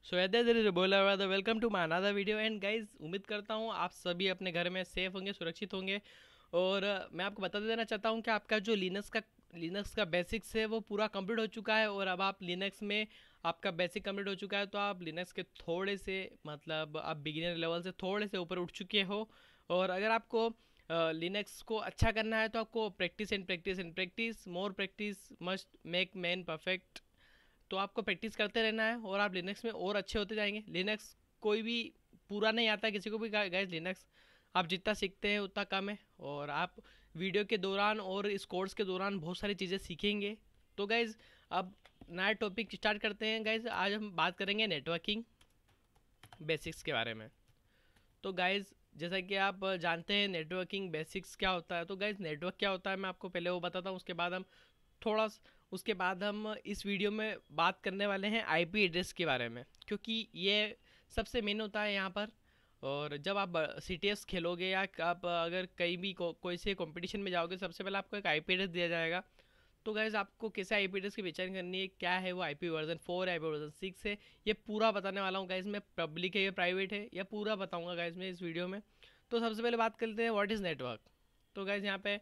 सो इधर बोला हुआ था, welcome to my another video. And guys, उम्मीद करता हूँ आप सभी अपने घर में सेफ होंगे, सुरक्षित होंगे। और मैं आपको बता देना चाहता हूँ कि आपका जो लिनक्स का बेसिक्स है वो पूरा कंप्लीट हो चुका है। और अब आप लिनक्स में आपका बेसिक कंप्लीट हो चुका है, तो आप लिनक्स के थोड़े से मतलब आप बिगिनर लेवल से थोड़े से ऊपर उठ चुके हो। और अगर आपको लिनक्स को अच्छा करना है तो आपको practice and practice and practice, more practice must make man perfect. तो आपको प्रैक्टिस करते रहना है और आप लिनक्स में और अच्छे होते जाएंगे। लिनक्स कोई भी पूरा नहीं आता किसी को भी। गाइस, लिनक्स आप जितना सीखते हैं उतना कम है। और आप वीडियो के दौरान और इस कोर्स के दौरान बहुत सारी चीज़ें सीखेंगे। तो गाइज, अब नया टॉपिक स्टार्ट करते हैं। गाइज, आज हम बात करेंगे नेटवर्किंग बेसिक्स के बारे में। तो गाइज, जैसा कि आप जानते हैं नेटवर्किंग बेसिक्स क्या होता है। तो गाइज, नेटवर्क क्या होता है मैं आपको पहले वो बताता हूँ, थोड़ा उसके बाद हम इस वीडियो में बात करने वाले हैं आईपी एड्रेस के बारे में, क्योंकि ये सबसे मेन होता है यहाँ पर। और जब आप सीटीएस खेलोगे या आप अगर कहीं भी कोई से कंपटीशन में जाओगे, सबसे पहले आपको एक आईपी एड्रेस दिया जाएगा। तो गाइज, आपको कैसे आईपी एड्रेस की पहचान करनी है, क्या है वो आईपी वर्जन 4 आईपी वर्जन 6 है, ये पूरा बताने वाला हूँ गाइज मैं। पब्लिक है या प्राइवेट है, यह पूरा बताऊँगा गाइज मैं इस वीडियो में। तो सबसे पहले बात करते हैं व्हाट इज़ नेटवर्क। तो गाइज, यहाँ पे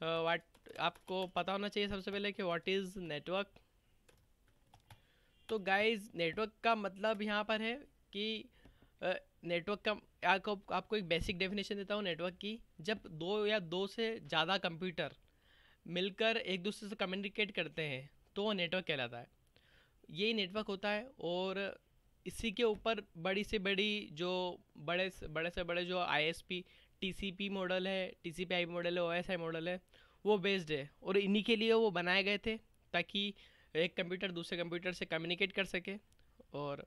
वाट आपको पता होना चाहिए सबसे पहले कि व्हाट इज़ नेटवर्क। तो गाइज, नेटवर्क का मतलब यहाँ पर है कि नेटवर्क का आपको एक बेसिक डेफिनेशन देता हूँ नेटवर्क की। जब दो या दो से ज़्यादा कंप्यूटर मिलकर एक दूसरे से कम्युनिकेट करते हैं तो वो नेटवर्क कहलाता है। यही नेटवर्क होता है। और इसी के ऊपर बड़ी से बड़ी जो बड़े से बड़े जो आईएसपी टीसीपी मॉडल है, टीसीपी आई मॉडल है, ओएसआई मॉडल है, वो बेस्ड है। और इन्हीं के लिए वो बनाए गए थे ताकि एक कंप्यूटर दूसरे कंप्यूटर से कम्युनिकेट कर सके। और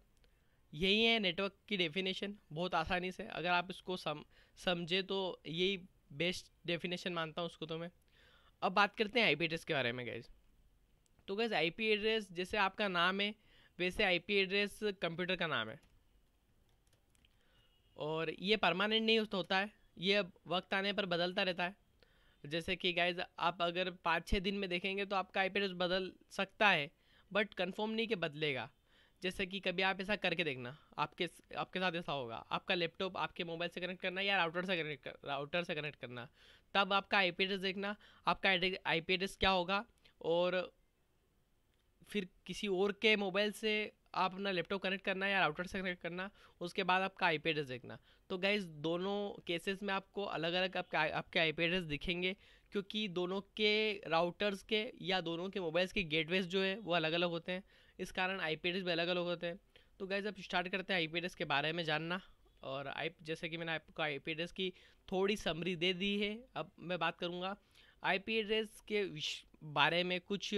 यही है नेटवर्क की डेफिनेशन, बहुत आसानी से अगर आप इसको समझे तो यही बेस्ट डेफिनेशन मानता हूँ उसको तो मैं। अब बात करते हैं आईपी एड्रेस के बारे में गाइज। तो गाइज, आईपी एड्रेस जैसे आपका नाम है वैसे आईपी एड्रेस कंप्यूटर का नाम है। और ये परमानेंट नहीं होता है, ये वक्त आने पर बदलता रहता है। जैसे कि गाइज, आप अगर 5-6 दिन में देखेंगे तो आपका आईपी एड्रेस बदल सकता है, बट कंफर्म नहीं कि बदलेगा। जैसे कि कभी आप ऐसा करके देखना, आपके साथ ऐसा होगा, आपका लैपटॉप आपके मोबाइल से कनेक्ट करना या राउटर से कनेक्ट करना, तब आपका आईपी एड्रेस देखना, आपका आईपी एड्रेस क्या होगा। और फिर किसी और के मोबाइल से आप अपना लैपटॉप कनेक्ट करना या राउटर से कनेक्ट करना, उसके बाद आपका आईपी एड्रेस देखना। तो गाइज, दोनों केसेस में आपको अलग अलग आपके आईपी एड्रेस दिखेंगे, क्योंकि दोनों के राउटर्स के या दोनों के मोबाइल्स के गेटवेज जो है वो अलग अलग होते हैं। इस कारण आईपी एड्रेस भी अलग अलग होते हैं। तो गाइज, अब स्टार्ट करते हैं आईपी एड्रेस के बारे में जानना। और आई जैसे कि मैंने आपको आईपी एड्रेस की थोड़ी समरी दे दी है, अब मैं बात करूँगा आईपी एड्रेस के बारे में। कुछ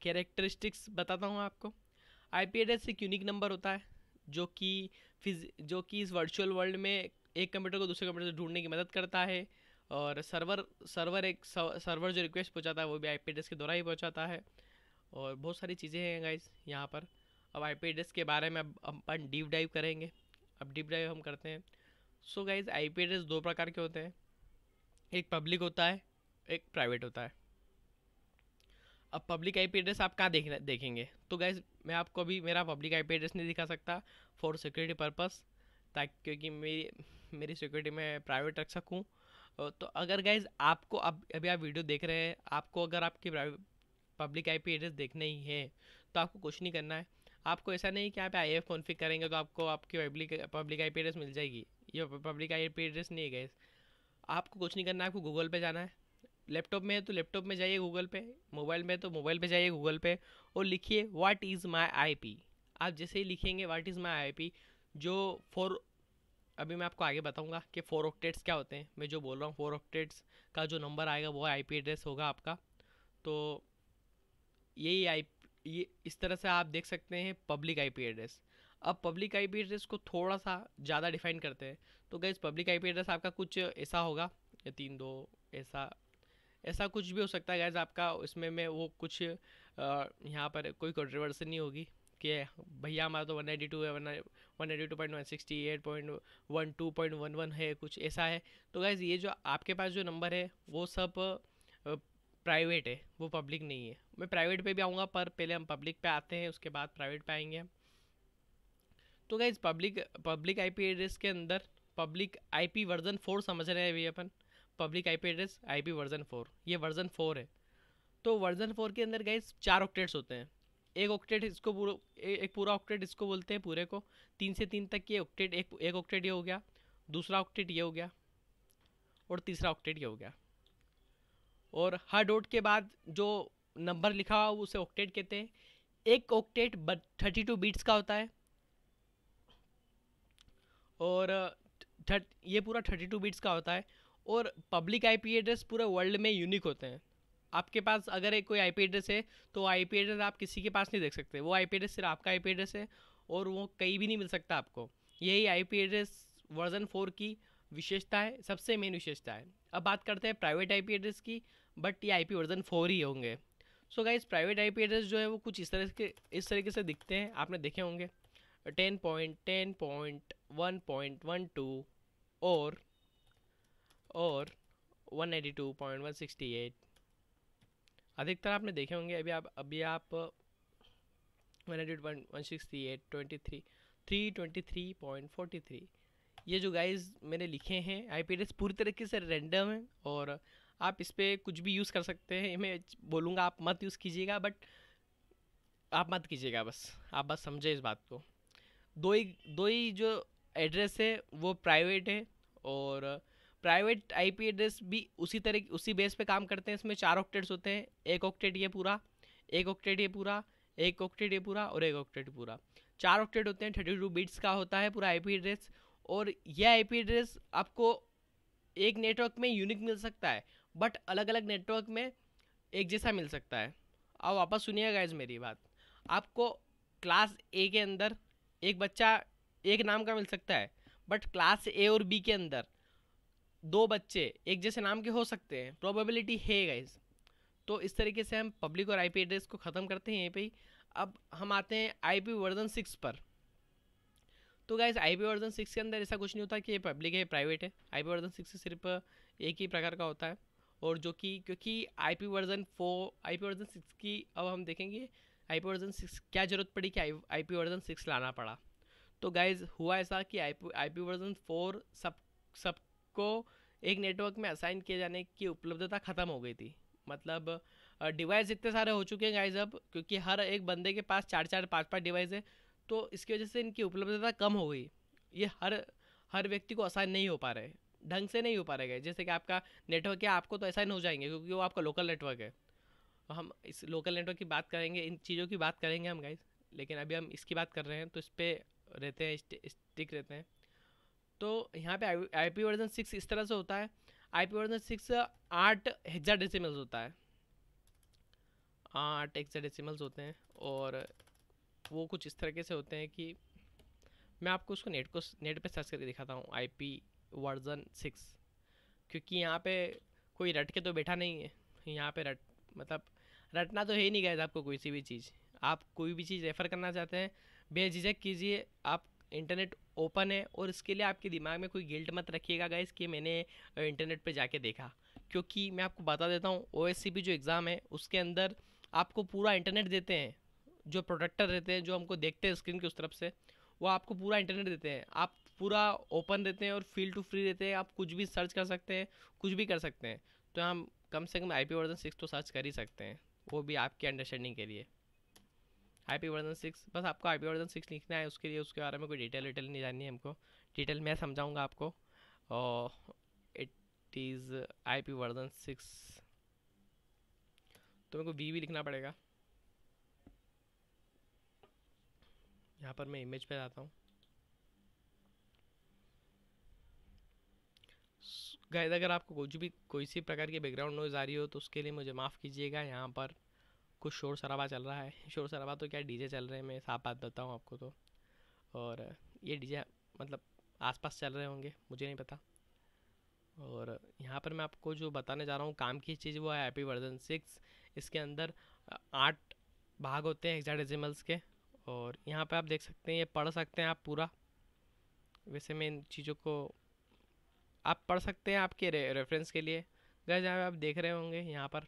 कैरेक्टरिस्टिक्स बताता हूँ आपको। आईपी एड्रेस एक यूनिक नंबर होता है जो कि इस वर्चुअल वर्ल्ड में एक कंप्यूटर को दूसरे कंप्यूटर से ढूंढने की मदद करता है। और सर्वर जो रिक्वेस्ट पहुंचाता है वो भी आईपी एड्रेस के द्वारा ही पहुंचाता है। और बहुत सारी चीज़ें हैं गाइस यहाँ पर। अब आईपी एड्रेस के बारे में अब अपन डीप डाइव करेंगे। अब डीप डाइव हम करते हैं। सो गाइस, आईपी एड्रेस दो प्रकार के होते हैं, एक पब्लिक होता है, एक प्राइवेट होता है। अब पब्लिक आईपी एड्रेस आप कहाँ देखेंगे। तो गाइज, मैं आपको अभी मेरा पब्लिक आईपी एड्रेस नहीं दिखा सकता फॉर सिक्योरिटी पर्पस, ताकि क्योंकि मेरी सिक्योरिटी में प्राइवेट रख सकूँ। तो अगर गाइज आपको अब अभी आप वीडियो देख रहे हैं, आपको अगर आपकी पब्लिक आईपी एड्रेस देखना ही है तो आपको कुछ नहीं करना है। आपको ऐसा नहीं कि आप आईएफ कॉन्फ़िग करेंगे तो आपको आपकी पब्लिक आईपी एड्रेस मिल जाएगी। ये पब्लिक आईपी एड्रेस नहीं है गाइज। आपको कुछ नहीं करना है, आपको गूगल पे जाना है। लैपटॉप में है तो लैपटॉप में जाइए गूगल पे, मोबाइल में है तो मोबाइल पे जाइए गूगल पे, और लिखिए व्हाट इज़ माई आईपी। आप जैसे ही लिखेंगे व्हाट इज़ माई आईपी, जो फोर अभी मैं आपको आगे बताऊंगा कि 4 ऑक्टेट्स क्या होते हैं। मैं जो बोल रहा हूँ 4 ऑक्टेट्स का जो नंबर आएगा वो आईपी एड्रेस होगा आपका। तो यही आई ये इस तरह से आप देख सकते हैं पब्लिक आईपी एड्रेस। अब पब्लिक आईपी एड्रेस को थोड़ा सा ज़्यादा डिफाइन करते हैं। तो गैस, पब्लिक आईपी एड्रेस आपका कुछ ऐसा होगा, या 3 2 ऐसा ऐसा कुछ भी हो सकता है गैस आपका। इसमें मैं वो कुछ यहाँ पर कोई कंट्रोवर्सी नहीं होगी कि भैया हमारा तो 192 है, 192.168.12.11 है, कुछ ऐसा है। तो गैस, ये जो आपके पास जो नंबर है वो सब प्राइवेट है, वो पब्लिक नहीं है। मैं प्राइवेट पे भी आऊँगा, पर पहले हम पब्लिक पे आते हैं, उसके बाद प्राइवेट पे आएंगे हम। तो गाइज पब्लिक आईपी एड्रेस के अंदर पब्लिक आईपी वर्जन 4 समझ रहे हैं अभी अपन। Public IP address IP version 4, ये वर्जन 4 है। तो वर्जन 4 के अंदर गाइज 4 ऑक्टेट्स होते हैं। एक ऑक्टेट इसको एक पूरा ऑक्टेट इसको बोलते हैं पूरे को। 3 से 3 तक ये ऑक्टेट, एक ऑक्टेट ये हो गया, दूसरा ऑक्टेट ये हो गया, और तीसरा ऑक्टेट ये हो गया। और हर डॉट के बाद जो नंबर लिखा हुआ उसे ऑक्टेट कहते हैं। एक ऑक्टेट 32 बीट्स का होता है, और ये पूरा 32 बिट्स का होता है। और पब्लिक आईपी एड्रेस पूरे वर्ल्ड में यूनिक होते हैं। आपके पास अगर एक कोई आईपी एड्रेस है तो आईपी एड्रेस आप किसी के पास नहीं देख सकते, वो आईपी एड्रेस सिर्फ आपका आईपी एड्रेस है और वो कहीं भी नहीं मिल सकता आपको। यही आईपी एड्रेस वर्जन 4 की विशेषता है, सबसे मेन विशेषता है। अब बात करते हैं प्राइवेट आईपी एड्रेस की, बट ये आईपी वर्जन 4 ही होंगे। So guys private IP address जो है वो कुछ इस तरीके से दिखते हैं, आपने देखे होंगे। 10.10.1.12 और 192.168 अधिकतर आपने देखे होंगे। अभी आप 192.168 323.43 ये जो गाइज मैंने लिखे हैं आईपी एड्रेस पूरी तरीके से रैंडम है, और आप इस पर कुछ भी यूज़ कर सकते हैं। मैं बोलूँगा आप मत यूज़ कीजिएगा, बट आप मत कीजिएगा, आप बस समझे इस बात को। दो ही जो एड्रेस है वो प्राइवेट है, और प्राइवेट आईपी एड्रेस भी उसी बेस पे काम करते हैं। इसमें 4 ऑक्टेट्स होते हैं, एक ऑक्टेट ये पूरा, एक ऑक्टेट ये पूरा, एक ऑक्टेट ये पूरा, और एक ऑक्टेट पूरा। 4 ऑक्टेट होते हैं, 32 बिट्स का होता है पूरा आईपी एड्रेस। और यह आईपी एड्रेस आपको एक नेटवर्क में यूनिक मिल सकता है, बट अलग अलग नेटवर्क में एक जैसा मिल सकता है। अब वापस सुनिएगा गाइस मेरी बात। आपको क्लास ए के अंदर एक बच्चा एक नाम का मिल सकता है, बट क्लास ए और बी के अंदर 2 बच्चे एक जैसे नाम के हो सकते हैं, प्रोबेबिलिटी है गाइस। तो इस तरीके से हम पब्लिक और आईपी एड्रेस को ख़त्म करते हैं यहीं पे ही। अब हम आते हैं आईपी वर्जन 6 पर। तो गाइस आईपी वर्जन 6 के अंदर ऐसा कुछ नहीं होता कि ये पब्लिक है प्राइवेट है। आईपी वर्जन 6 सिर्फ एक ही प्रकार का होता है, और जो कि क्योंकि आईपी वर्जन 6 की अब हम देखेंगे आईपी वर्जन 6 क्या ज़रूरत पड़ी कि आईपी वर्जन 6 लाना पड़ा। तो गाइज हुआ ऐसा कि आईपी वर्जन 4 सबको एक नेटवर्क में असाइन किए जाने की उपलब्धता ख़त्म हो गई थी। मतलब डिवाइस इतने सारे हो चुके हैं गाइज अब, क्योंकि हर एक बंदे के पास 4-4 5-5 डिवाइस है, तो इसकी वजह से इनकी उपलब्धता कम हो गई। ये हर व्यक्ति को असाइन नहीं हो पा रहे, ढंग से नहीं हो पा रहे। जैसे कि आपका नेटवर्क है, आपको तो असाइन हो जाएंगे क्योंकि वो आपका लोकल नेटवर्क है। हम इस लोकल नेटवर्क की बात करेंगे, इन चीज़ों की बात करेंगे हम गाइज, लेकिन अभी हम इसकी बात कर रहे हैं तो इस पर रहते हैं, स्टिक रहते हैं। तो यहाँ पे आईपी वर्जन 6 इस तरह से होता है। आईपी वर्जन 6 8 हेक्साडेसिमल्स होता है, 8 हेक्साडेसिमल्स होते हैं, और वो कुछ इस तरीके से होते हैं कि मैं आपको उसको नेट पे सर्च करके दिखाता हूँ। आईपी वर्जन 6, क्योंकि यहाँ पे कोई रट के तो बैठा नहीं है। यहाँ पे मतलब रटना तो है ही नहीं गाइस। आपको कोई सी भी चीज़, आप कोई भी चीज़ रेफ़र करना चाहते हैं बेझिझक कीजिए। आप इंटरनेट ओपन है, और इसके लिए आपके दिमाग में कोई गिल्ट मत रखिएगा गाइस कि मैंने इंटरनेट पे जाके देखा। क्योंकि मैं आपको बता देता हूँ, ओएससीपी जो एग्ज़ाम है उसके अंदर आपको पूरा इंटरनेट देते हैं। जो प्रोटेक्टर रहते हैं, जो हमको देखते हैं स्क्रीन की उस तरफ से, वो आपको पूरा इंटरनेट देते हैं। आप पूरा ओपन रहते हैं और फील टू फ्री रहते हैं। आप कुछ भी सर्च कर सकते हैं, कुछ भी कर सकते हैं। तो हम कम से कम आईपी वर्जन 6 तो सर्च कर ही सकते हैं, वो भी आपके अंडरस्टैंडिंग के लिए। आईपी वर्जन 6, बस आपको आईपी वर्जन 6 लिखना है। उसके लिए उसके बारे में कोई डिटेल नहीं जाननी है हमको। डिटेल मैं समझाऊंगा आपको। और इट इज़ आईपी वर्जन 6, तो मेरे को वी भी लिखना पड़ेगा। यहाँ पर मैं इमेज पे जाता हूँ। गाइस अगर आपको कोई सी प्रकार की बैकग्राउंड नॉइज़ आ रही हो तो उसके लिए मुझे माफ़ कीजिएगा। यहाँ पर कुछ शोर शराबा चल रहा है। शोर शराबा तो क्या, डीजे चल रहे हैं, मैं साफ बात बताऊँ आपको तो। और ये डीजे मतलब आसपास चल रहे होंगे, मुझे नहीं पता। और यहाँ पर मैं आपको जो बताने जा रहा हूँ काम की चीज़, वो है आईपी वर्जन 6। इसके अंदर 8 भाग होते हैं हेक्साडेसिमल्स के, और यहाँ पे आप देख सकते हैं, ये पढ़ सकते हैं आप पूरा। वैसे मैं इन चीज़ों को आप पढ़ सकते हैं आपके रेफरेंस के लिए। गाइस यहाँ पे आप देख रहे होंगे, यहाँ पर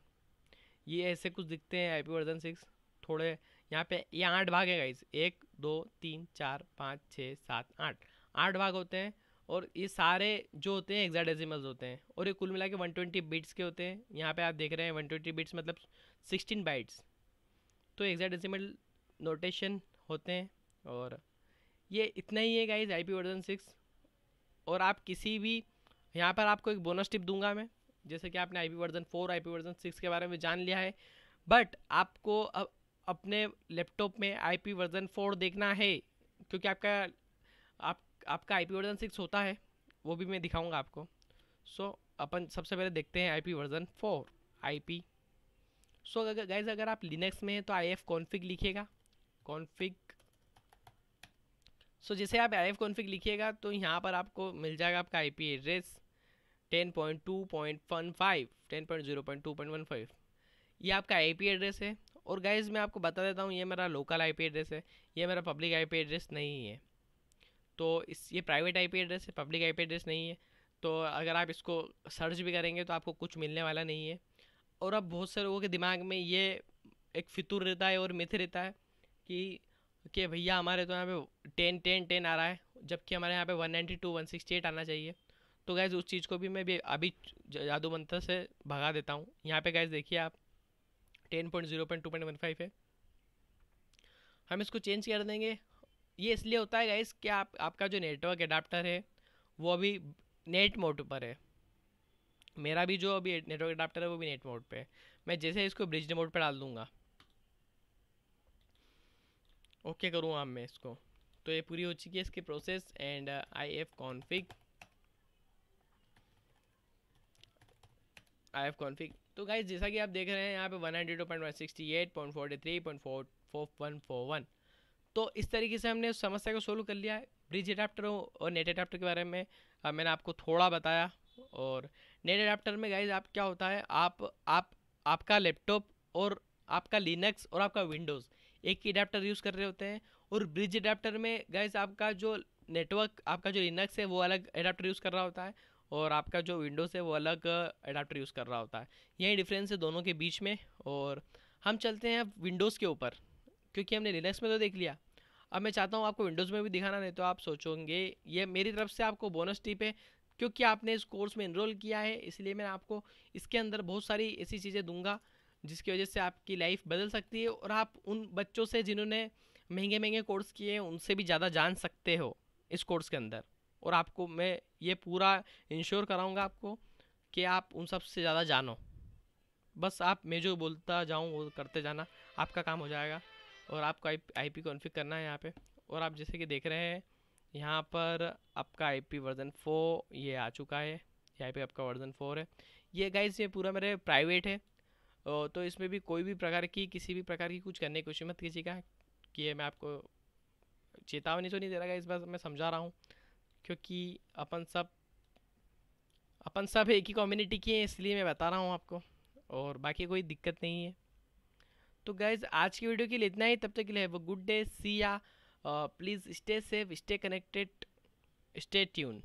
ये ऐसे कुछ दिखते हैं आईपी वर्जन 6 थोड़े। यहाँ पे ये 8 भाग है गाइस, एक 2 3 4 5 6 7 8 8 भाग होते हैं। और ये सारे जो होते हैं हेक्साडेसिमल्स होते हैं, और ये कुल मिला के 120 बिट्स के होते हैं। यहाँ पे आप देख रहे हैं 120 बिट्स मतलब 16 बाइट्स। तो हेक्साडेसिमल नोटेशन होते हैं। और ये इतना ही है गाइस आईपी वर्जन 6। और आप किसी भी, यहाँ पर आपको एक बोनस टिप दूंगा मैं। जैसे कि आपने आईपी वर्जन 4 आईपी वर्जन 6 के बारे में जान लिया है, बट आपको अब अपने लैपटॉप में आईपी वर्जन 4 देखना है, क्योंकि आप आपका आईपी वर्जन 6 होता है, वो भी मैं दिखाऊंगा आपको। सो अपन सबसे पहले देखते हैं आईपी वर्जन 4 आईपी। सो अगर गाइज अगर आप लिनक्स में हैं तो आई एफ कॉन्फिग लिखिएगा, कॉन्फिग। सो जैसे आप आई एफ कॉन्फिग लिखिएगा तो यहाँ पर आपको मिल जाएगा आपका आईपी एड्रेस 10.2.15 10.0.2.15। ये आपका आईपी एड्रेस है। और गाइज मैं आपको बता देता हूँ, ये मेरा लोकल आईपी एड्रेस है, ये मेरा पब्लिक आईपी एड्रेस नहीं है। तो इस ये प्राइवेट आईपी एड्रेस है, पब्लिक आईपी एड्रेस नहीं है। तो अगर आप इसको सर्च भी करेंगे तो आपको कुछ मिलने वाला नहीं है। और अब बहुत से लोगों के दिमाग में ये एक फितूर रहता है और मिथ रहता है कि भैया हमारे तो यहाँ पे 10 आ रहा है, जबकि हमारे यहाँ पे 192 168 आना चाहिए। तो गैस उस चीज़ को भी मैं भी अभी जादू मंत्र से भगा देता हूँ। यहाँ पे गैस देखिए आप 10.0.2.15 है, हम इसको चेंज कर देंगे। ये इसलिए होता है गाइस कि आपका जो नेटवर्क एडाप्टर है वो अभी नेट मोड पर है। मेरा भी जो अभी नेटवर्क एडाप्टर है वो भी नेट मोड पे है। मैं जैसे इसको ब्रिज मोड पे डाल दूंगा, ओके करूँगा अब मैं इसको, तो ये पूरी हो चुकी है इसकी process. And I F config, I F config. तो गाइस जैसा कि आप देख रहे हैं यहाँ पे 192.168.43.4141। तो इस तरीके से हमने उस समस्या को सोल्व कर लिया है। ब्रिज एडाप्टर और नेट एडाप्टर के बारे में मैंने आपको थोड़ा बताया। और नेट एडाप्टर में गाइज आप क्या होता है, आप आपका लैपटॉप और आपका लिनक्स और आपका विंडोज़ एक ही एडाप्टर यूज़ कर रहे होते हैं। और ब्रिज एडाप्टर में गाइज आपका जो नेटवर्क, आपका जो लिनक्स है वो अलग एडाप्टर यूज़ कर रहा होता है, और आपका जो विंडोज़ है वो अलग एडाप्टर यूज़ कर रहा होता है। यही डिफरेंस है दोनों के बीच में। और हम चलते हैं अब विंडोज़ के ऊपर, क्योंकि हमने लिनक्स में तो देख लिया। अब मैं चाहता हूँ आपको विंडोज़ में भी दिखाना, नहीं तो आप सोचोगे ये मेरी तरफ से आपको बोनस टिप है, क्योंकि आपने इस कोर्स में इनरोल किया है, इसलिए मैं आपको इसके अंदर बहुत सारी ऐसी चीज़ें दूंगा जिसकी वजह से आपकी लाइफ बदल सकती है। और आप उन बच्चों से जिन्होंने महंगे महंगे कोर्स किए हैं उनसे भी ज़्यादा जान सकते हो इस कोर्स के अंदर। और आपको मैं ये पूरा इंश्योर कराऊंगा आपको कि आप उन सब से ज़्यादा जानो। बस आप मैं जो बोलता जाऊँ वो करते जाना, आपका काम हो जाएगा। और आपको आई पी कॉन्फ़िग करना है यहाँ पे। और आप जैसे कि देख रहे हैं यहाँ पर आपका आई पी वर्जन 4 ये आ चुका है, यहाँ पे आपका वर्जन 4 है। ये गाइस ये पूरा मेरे प्राइवेट है, तो इसमें भी कोई भी प्रकार की किसी भी प्रकार की कुछ करने की कोशिश मत कीजिएगा। कि ये मैं आपको चेतावनी तो नहीं दे रहा, इस बार मैं समझा रहा हूँ, क्योंकि अपन सब एक ही कम्युनिटी की है, इसलिए मैं बता रहा हूँ आपको। और बाकी कोई दिक्कत नहीं है। तो गाइज आज की वीडियो के लिए इतना ही, तब तक के लिए हैव अ गुड डे, सी या please stay safe, stay connected, stay tune.